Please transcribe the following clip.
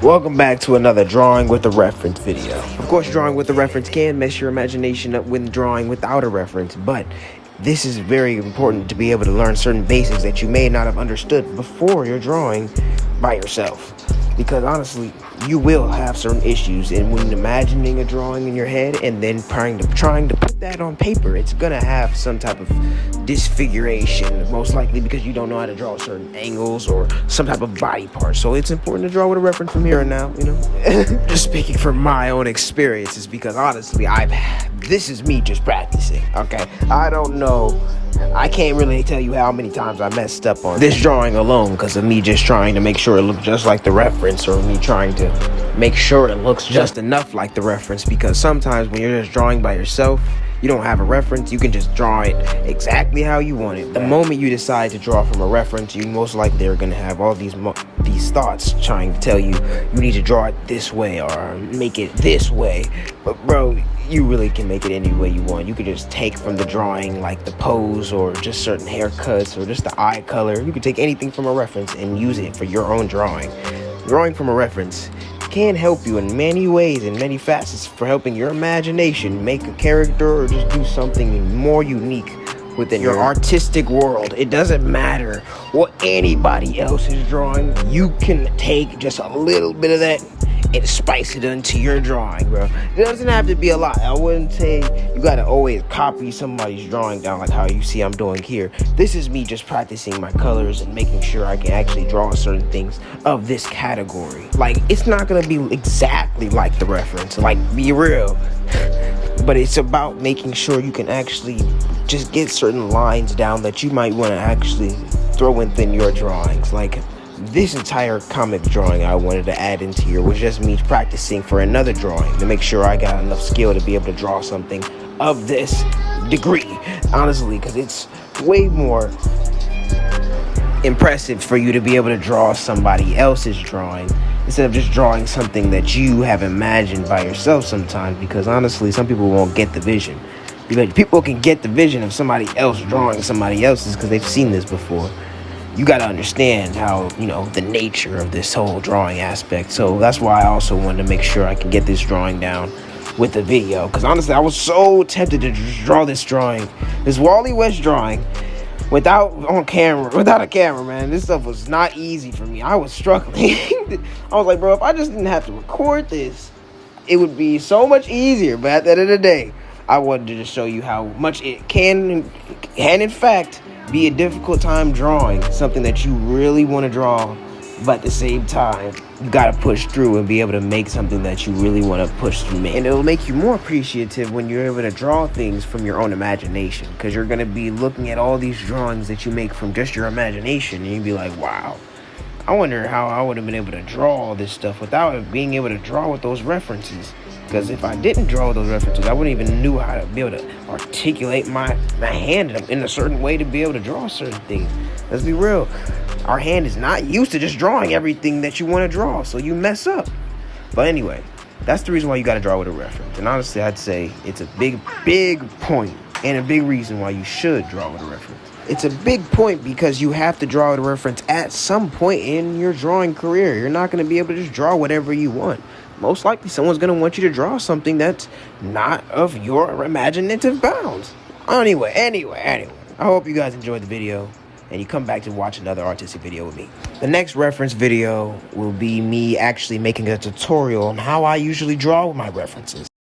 Welcome back to another drawing with a reference video. Of course, drawing with a reference can mess your imagination up when drawing without a reference, but this is very important to be able to learn certain basics that you may not have understood before you're drawing by yourself. Because honestly, you will have certain issues, and when imagining a drawing in your head and then trying to put that on paper, it's gonna have some type of disfiguration, most likely because you don't know how to draw certain angles or some type of body part. So it's important to draw with a reference from here and now, Just speaking from my own experiences, because honestly, this is me just practicing, okay? I don't know. I can't really tell you how many times I messed up on this drawing alone because of me just trying to make sure it looked just like the reference, or me trying to make sure it looks just enough like the reference, because sometimes when you're just drawing by yourself, you don't have a reference, you can just draw it exactly how you want it. The moment you decide to draw from a reference, you most likely are going to have all these thoughts trying to tell you need to draw it this way or make it this way. But bro, you really can make it any way you want. You could just take from the drawing, like the pose or just certain haircuts or just the eye color. You could take anything from a reference and use it for your own drawing. Drawing from a reference can help you in many ways and many facets for helping your imagination make a character or just do something more unique within your artistic world. It doesn't matter what anybody else is drawing. You can take just a little bit of that and spice it into your drawing, bro. It doesn't have to be a lot. I wouldn't say you gotta always copy somebody's drawing down like how you see I'm doing here. This is me just practicing my colors and making sure I can actually draw certain things of this category. Like, it's not gonna be exactly like the reference, like, be real. But it's about making sure you can actually just get certain lines down that you might want to actually throw within your drawings. Like, this entire comic drawing I wanted to add into here was just me practicing for another drawing to make sure I got enough skill to be able to draw something of this degree, honestly, because it's way more impressive for you to be able to draw somebody else's drawing instead of just drawing something that you have imagined by yourself sometimes, because honestly, some people won't get the vision. Because people can get the vision of somebody else drawing somebody else's because they've seen this before. You got to understand how, the nature of this whole drawing aspect. So that's why I also wanted to make sure I can get this drawing down with the video. Because honestly, I was so tempted to just draw this drawing, this Wally West drawing, without a camera, man. This stuff was not easy for me. I was struggling. I was like, bro, if I just didn't have to record this, it would be so much easier. But at the end of the day, I wanted to just show you how much it can, and in fact, be a difficult time drawing something that you really want to draw, but at the same time, you got to push through and be able to make something that you really want to push through. And it'll make you more appreciative when you're able to draw things from your own imagination, because you're going to be looking at all these drawings that you make from just your imagination, and you'd be like, wow, I wonder how I would have been able to draw all this stuff without being able to draw with those references. Because if I didn't draw those references, I wouldn't even knew how to be able to articulate my hand in a certain way to be able to draw certain things. Let's be real. Our hand is not used to just drawing everything that you want to draw, so you mess up. But anyway, that's the reason why you got to draw with a reference. And honestly, I'd say it's a big point and a big reason why you should draw with a reference. It's a big point because you have to draw with a reference at some point in your drawing career. You're not going to be able to just draw whatever you want. Most likely, someone's going to want you to draw something that's not of your imaginative bounds. Anyway, I hope you guys enjoyed the video, and you come back to watch another artistic video with me. The next reference video will be me actually making a tutorial on how I usually draw with my references.